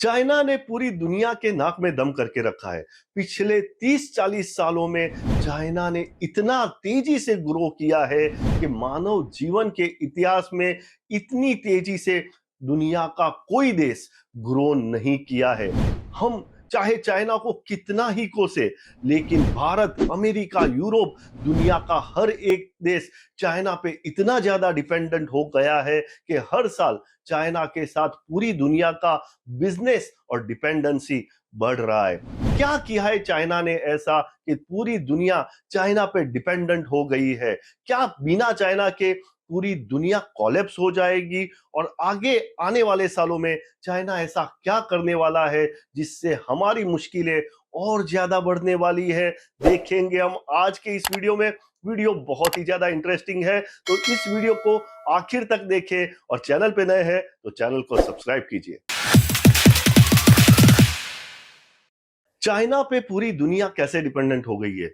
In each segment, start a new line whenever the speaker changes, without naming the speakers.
China ने पूरी दुनिया के नाक में दम करके रखा है। पिछले 30-40 सालों में चाइना ने इतना तेजी से ग्रो किया है कि मानव जीवन के इतिहास में इतनी तेजी से दुनिया का कोई देश ग्रो नहीं किया है। हम चाहे चाइना को कितना ही कोसे, लेकिन भारत, अमेरिका, यूरोप, दुनिया का हर एक देश चाइना पे इतना ज्यादा डिपेंडेंट हो गया है कि हर साल चाइना के साथ पूरी दुनिया का बिजनेस और डिपेंडेंसी बढ़ रहा है। क्या किया है चाइना ने ऐसा कि पूरी दुनिया चाइना पे डिपेंडेंट हो गई है? क्या बिना चाइना के पूरी दुनिया कोलैप्स हो जाएगी? और आगे आने वाले सालों में चाइना ऐसा क्या करने वाला है जिससे हमारी मुश्किलें और ज्यादा बढ़ने वाली है? देखेंगे हम आज के इस वीडियो में। वीडियो बहुत ही ज्यादा इंटरेस्टिंग है, तो इस वीडियो को आखिर तक देखें और चैनल पे नए हैं तो चैनल को सब्सक्राइब कीजिए। चाइना पे पूरी दुनिया कैसे डिपेंडेंट हो गई है?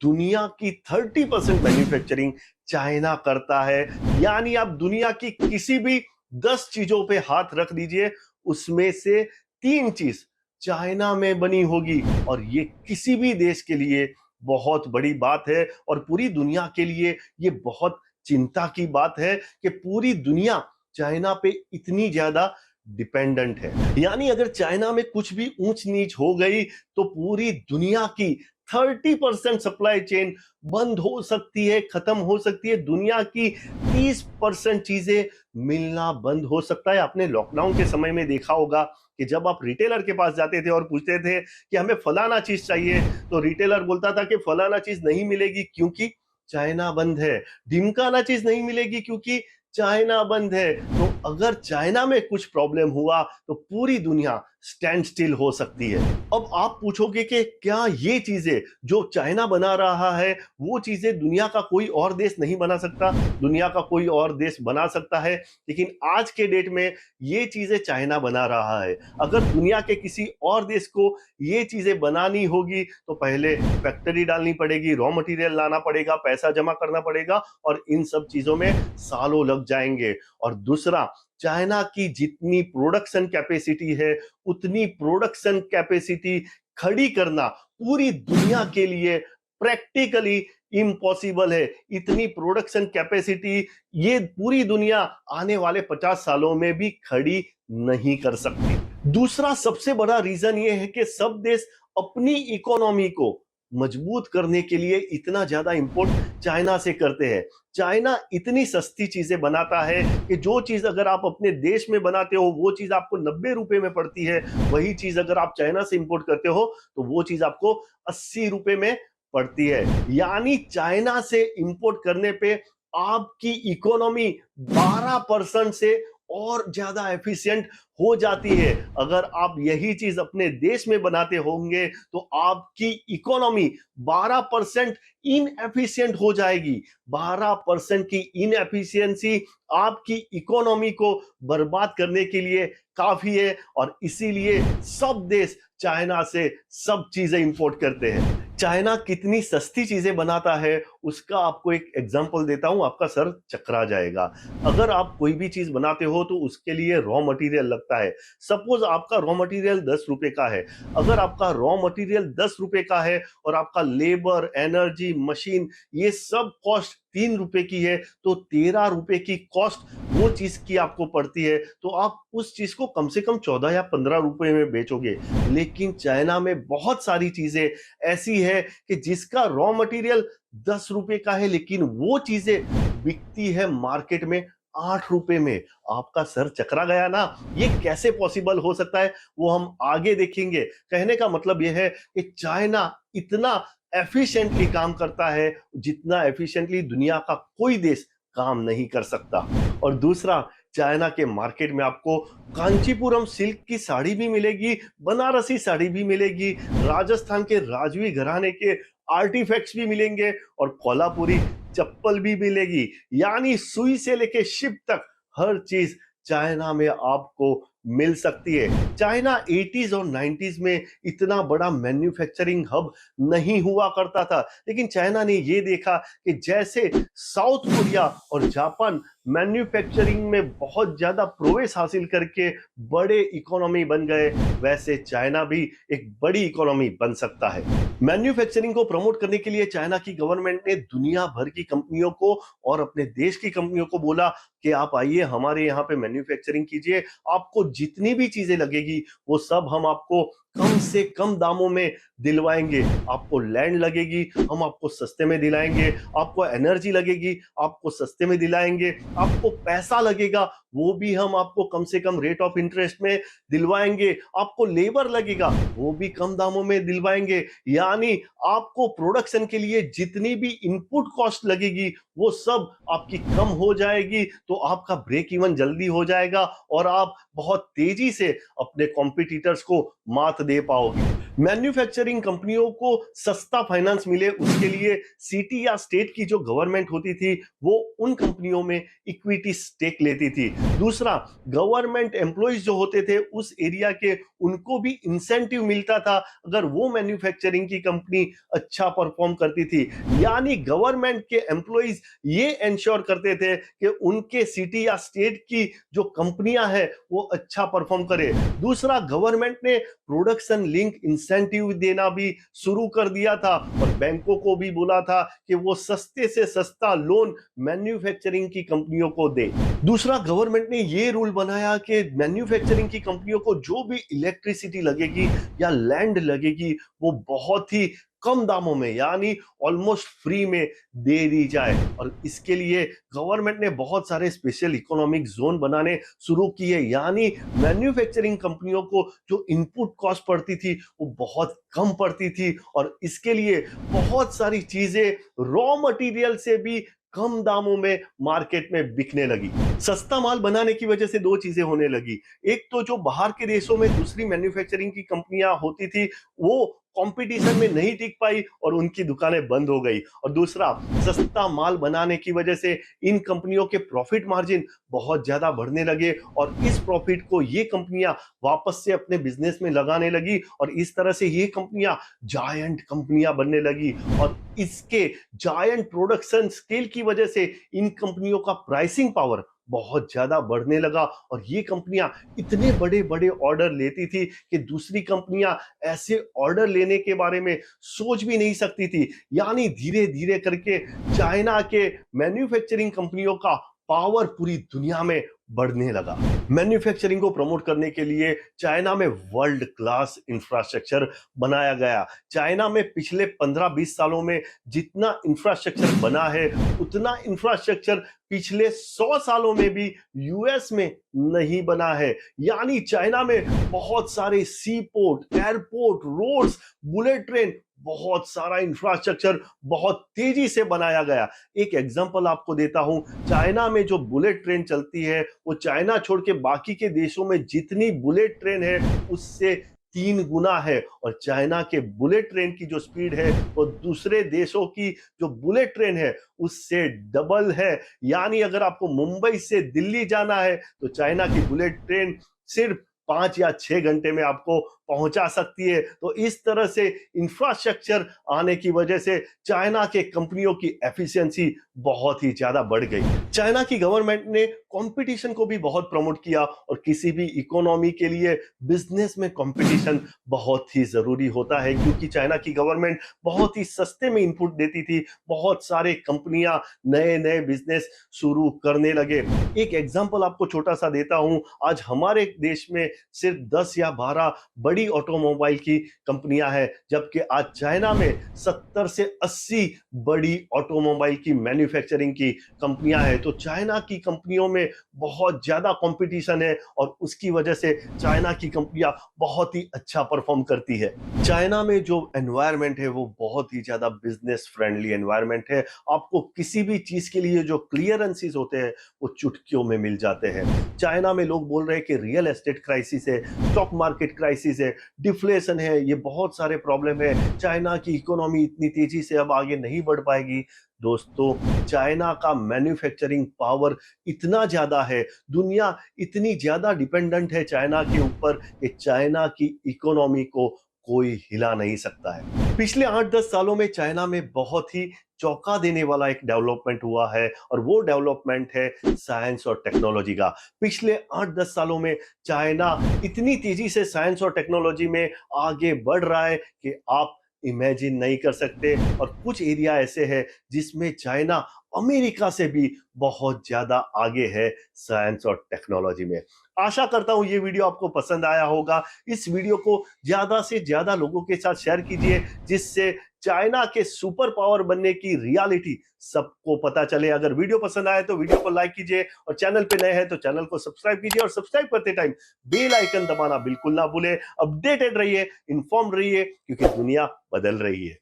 दुनिया की 30% मैन्युफैक्चरिंग चाइना करता है। यानी आप दुनिया की किसी भी 10 चीजों पे हाथ रख दीजिए, उसमें से 3 चीज चाइना में बनी होगी। और ये किसी भी देश के लिए बहुत बड़ी बात है और पूरी दुनिया के लिए ये बहुत चिंता की बात है कि पूरी दुनिया चाइना पे इतनी ज्यादा डिपेंडेंट है। यानी अगर चाइना में कुछ भी ऊंच नीच हो गई तो पूरी दुनिया की 30% सप्लाई चेन बंद हो सकती है, खत्म हो सकती है। दुनिया की 30% चीजें मिलना बंद हो सकता है। आपने लॉकडाउन के समय में देखा होगा कि जब आप रिटेलर के पास जाते थे और पूछते थे कि हमें फलाना चीज चाहिए, तो रिटेलर बोलता था कि फलाना चीज नहीं मिलेगी क्योंकि चाइना बंद है। ढिमकाना चीज नहीं मिलेगी क्योंकि चाइना बंद है। तो अगर चाइना में कुछ प्रॉब्लम हुआ तो पूरी दुनिया स्टैंड स्टिल हो सकती है। अब आप पूछोगे कि क्या ये चीजें जो चाइना बना रहा है वो चीजें दुनिया का कोई और देश नहीं बना सकता? दुनिया का कोई और देश बना सकता है, लेकिन आज के डेट में ये चीजें चाइना बना रहा है। अगर दुनिया के किसी और देश को ये चीजें बनानी होगी तो पहले फैक्ट्री डालनी पड़ेगी, रॉ मटेरियल लाना पड़ेगा, पैसा जमा करना पड़ेगा और इन सब चीजों में सालों लग जाएंगे। और दूसरा, चाइना की जितनी प्रोडक्शन कैपेसिटी है उतनी प्रोडक्शन कैपेसिटी खड़ी करना पूरी दुनिया के लिए प्रैक्टिकली इम्पॉसिबल है। इतनी प्रोडक्शन कैपेसिटी ये पूरी दुनिया आने वाले 50 सालों में भी खड़ी नहीं कर सकती। दूसरा सबसे बड़ा रीजन ये है कि सब देश अपनी इकोनॉमी को मजबूत करने के लिए इतना ज्यादा इंपोर्ट चाइना से करते हैं। चाइना इतनी सस्ती चीजें बनाता है कि जो चीज अगर आप अपने देश में बनाते हो वो चीज आपको 90 रुपए में पड़ती है, वही चीज अगर आप चाइना से इंपोर्ट करते हो तो वो चीज आपको 80 रुपए में पड़ती है। यानी चाइना से इंपोर्ट करने पे आपकी इकोनॉमी 12% से और ज्यादा एफिशिएंट हो जाती है। अगर आप यही चीज अपने देश में बनाते होंगे तो आपकी इकोनॉमी 12% इनएफिशिएंट हो जाएगी। 12% की इनएफिशिएंसी आपकी इकोनॉमी को बर्बाद करने के लिए काफी है और इसीलिए सब देश चाइना से सब चीजें इंपोर्ट करते हैं। चाइना कितनी सस्ती चीजें बनाता है उसका आपको एक एग्जांपल देता हूं, आपका सर चकरा जाएगा। अगर आप कोई भी चीज बनाते हो तो उसके लिए रॉ मटेरियल लगता है। सपोज आपका रॉ मटेरियल 10 रुपए का है। अगर आपका रॉ मटेरियल 10 रुपए का है और आपका लेबर, एनर्जी, मशीन ये सब कॉस्ट 3 रुपए की है, तो 13 रुपए की कॉस्ट वो चीज की आपको पड़ती है। तो आप उस चीज को कम से कम 14 या 15 रुपए में बेचोगे। लेकिन चाइना में बहुत सारी चीजें ऐसी है कि जिसका रॉ मटेरियल 10 रुपए का है लेकिन वो चीजें बिकती है मार्केट में 8 रुपए में। आपका सर चकरा गया ना? ये कैसे पॉसिबल हो सकता है वो हम आगे देखेंगे। कहने का मतलब यह है कि चाइना इतना एफिशिएंटली काम करता है जितना एफिशिएंटली दुनिया का कोई देश काम नहीं कर सकता। और दूसरा, चाइना के मार्केट में आपको कांचीपुरम सिल्क की साड़ी भी मिलेगी, बनारसी साड़ी भी मिलेगी, राजस्थान के राजवी घराने के आर्टिफैक्ट्स भी मिलेंगे और कोल्हापुरी चप्पल भी मिलेगी। यानी सुई से लेके शिप तक हर चीज चाइना में आपको मिल सकती है। चाइना 80s और 90s में इतना बड़ा मैन्युफैक्चरिंग हब नहीं हुआ करता था, लेकिन चाइना ने ये देखा कि जैसे साउथ कोरिया और जापान मैन्युफैक्चरिंग में बहुत ज्यादा प्रोग्रेस हासिल करके बड़े इकोनॉमी बन गए, वैसे चाइना भी एक बड़ी इकोनॉमी बन सकता है। मैन्युफैक्चरिंग को प्रमोट करने के लिए चाइना की गवर्नमेंट ने दुनिया भर की कंपनियों को और अपने देश की कंपनियों को बोला कि आप आइए हमारे यहाँ पे मैन्युफैक्चरिंग कीजिए, आपको जितनी भी चीजें लगेगी वो सब हम आपको कम से कम दामों में दिलवाएंगे। आपको लैंड लगेगी, हम आपको सस्ते में दिलाएंगे। आपको एनर्जी लगेगी, आपको सस्ते में दिलाएंगे। आपको पैसा लगेगा, वो भी हम आपको कम से कम रेट ऑफ इंटरेस्ट में दिलवाएंगे। आपको लेबर लगेगा, वो भी कम दामों में दिलवाएंगे। यानी आपको प्रोडक्शन के लिए जितनी भी इनपुट कॉस्ट लगेगी वो सब आपकी कम हो जाएगी, तो आपका ब्रेक इवन जल्दी हो जाएगा और आप बहुत तेजी से अपने कॉम्पिटिटर्स को मात दे पाओगे। मैन्युफैक्चरिंग कंपनियों को सस्ता फाइनेंस मिले, उसके लिए सिटी या स्टेट की जो गवर्नमेंट होती थी वो उन कंपनियों में इक्विटी स्टेक लेती थी। दूसरा, गवर्नमेंट एम्प्लॉइज जो होते थे उस एरिया के, उनको भी इंसेंटिव मिलता था अगर वो मैन्युफैक्चरिंग की कंपनी अच्छा परफॉर्म करती थी। यानी गवर्नमेंट के एम्प्लॉइज ये इंश्योर करते थे कि उनके सिटी या स्टेट की जो कंपनियां हैं वो अच्छा परफॉर्म करे। दूसरा, गवर्नमेंट ने प्रोडक्शन लिंक इंसेंटिव देना भी शुरू कर दिया था और बैंकों को भी बोला था कि वो सस्ते से सस्ता लोन मैन्युफैक्चरिंग की कंपनियों को दे। दूसरा, गवर्नमेंट ने ये रूल बनाया कि मैन्युफैक्चरिंग की कंपनियों को जो भी इलेक्ट्रिसिटी लगेगी या लैंड लगेगी वो बहुत ही कम दामों में, यानी ऑलमोस्ट फ्री में दे दी जाए। और इसके लिए गवर्नमेंट ने बहुत सारे स्पेशल इकोनॉमिक जोन बनाने शुरू किए, यानी मैन्युफैक्चरिंग कंपनियों को जो इनपुट कॉस्ट पड़ती थी वो बहुत कम पड़ती थी और इसके लिए बहुत सारी चीजें रॉ मटेरियल से भी कम दामों में मार्केट में बिकने लगी। सस्ता माल बनाने की वजह से दो चीजें होने लगी। एक तो जो बाहर के देशों में दूसरी मैन्युफैक्चरिंग की कंपनियां होती थी वो कंपटीशन में नहीं टिक पाई और उनकी दुकानें बंद हो गई। और दूसरा, सस्ता माल बनाने की वजह से इन कंपनियों के प्रॉफिट मार्जिन बहुत ज्यादा बढ़ने लगे और इस प्रॉफिट को ये कंपनियां वापस से अपने बिजनेस में लगाने लगी और इस तरह से ये कंपनियां जायंट कंपनियां बनने लगी। और इसके जायंट प्रोडक्शन स्केल की वजह से इन कंपनियों का प्राइसिंग पावर बहुत ज्यादा बढ़ने लगा और ये कंपनियां इतने बड़े बड़े ऑर्डर लेती थी कि दूसरी कंपनियां ऐसे ऑर्डर लेने के बारे में सोच भी नहीं सकती थी। यानी धीरे धीरे करके चाइना के मैन्युफैक्चरिंग कंपनियों का पावर पूरी दुनिया में बढ़ने लगा। मैन्युफैक्चरिंग को प्रमोट करने के लिए चाइना में वर्ल्ड क्लास इंफ्रास्ट्रक्चर बनाया गया। चाइना में पिछले 15-20 सालों में जितना इंफ्रास्ट्रक्चर बना है उतना इंफ्रास्ट्रक्चर पिछले 100 सालों में भी यूएस में नहीं बना है। यानी चाइना में बहुत सारे sea port, airport, roads, bullet train, बहुत सारा इंफ्रास्ट्रक्चर बहुत तेजी से बनाया गया। एक एग्जांपल आपको देता हूं, चाइना में जो बुलेट ट्रेन चलती है वो चाइना छोड़ के बाकी के देशों में जितनी बुलेट ट्रेन है उससे 3 गुना है। और चाइना के बुलेट ट्रेन की जो स्पीड है वो दूसरे देशों की जो बुलेट ट्रेन है उससे डबल है। यानी अगर आपको मुंबई से दिल्ली जाना है तो चाइना की बुलेट ट्रेन सिर्फ 5 या 6 घंटे में आपको पहुंचा सकती है। तो इस तरह से इंफ्रास्ट्रक्चर आने की वजह से चाइना के कंपनियों की एफिशिएंसी बहुत ही ज्यादा बढ़ गई। चाइना की गवर्नमेंट ने कंपटीशन को भी बहुत प्रमोट किया और किसी भी इकोनॉमी के लिए बिजनेस में कंपटीशन बहुत ही जरूरी होता है, क्योंकि चाइना की गवर्नमेंट बहुत ही सस्ते में इनपुट देती थी। बहुत सारे कंपनियां नए नए बिजनेस शुरू करने लगे। एक एग्जांपल आपको छोटा सा देता हूं, आज हमारे देश में सिर्फ 10 या 12 बड़ी ऑटोमोबाइल की कंपनियां हैं, जबकि आज चाइना में 70 से 80 बड़ी ऑटोमोबाइल की मैन्युफैक्चरिंग की कंपनियां हैं। तो चाइना की कंपनियों में बहुत ज्यादा कंपटीशन है और उसकी वजह से चाइना की कंपनियां बहुत ही अच्छा परफॉर्म करती है। चाइना में जो एनवायरनमेंट है वो बहुत ही ज्यादा बिजनेस फ्रेंडली एनवायरनमेंट है। आपको किसी भी चीज के लिए जो क्लियरेंसेस होते हैं वो चुटकियों में मिल जाते हैं। चाइना में लोग बोल रहे हैं कि रियल एस्टेट क्राइसिस है, स्टॉक मार्केट क्राइसिस है, डिफ्लेशन है, ये बहुत सारे प्रॉब्लम है, चाइना की इकोनॉमी इतनी तेजी से अब आगे नहीं बढ़ पाएगी। दोस्तों, चाइना का मैन्युफैक्चरिंग पावर इतना ज्यादा है, दुनिया इतनी ज्यादा डिपेंडेंट है चाइना के ऊपर कि चाइना की इकोनॉमी को कोई हिला नहीं सकता है। पिछले 8-10 सालों में चाइना में बहुत ही चौंका देने वाला एक डेवलपमेंट हुआ है और वो डेवलपमेंट है साइंस और टेक्नोलॉजी का। पिछले 8-10 सालों में चाइना इतनी तेजी से साइंस और टेक्नोलॉजी में आगे बढ़ रहा है कि आप इमेजिन नहीं कर सकते। और कुछ एरिया ऐसे हैं जिसमें चाइना अमेरिका से भी बहुत ज्यादा आगे है साइंस और टेक्नोलॉजी में। आशा करता हूं ये वीडियो आपको पसंद आया होगा। इस वीडियो को ज्यादा से ज्यादा लोगों के साथ शेयर कीजिए, जिससे चाइना के सुपर पावर बनने की रियलिटी सबको पता चले। अगर वीडियो पसंद आए तो वीडियो को लाइक कीजिए और चैनल पे नए हैं तो चैनल को सब्सक्राइब कीजिए और सब्सक्राइब करते टाइम बेल आइकन दबाना बिल्कुल ना भूले। अपडेटेड रहिए, इन्फॉर्म रहिए, क्योंकि दुनिया बदल रही है।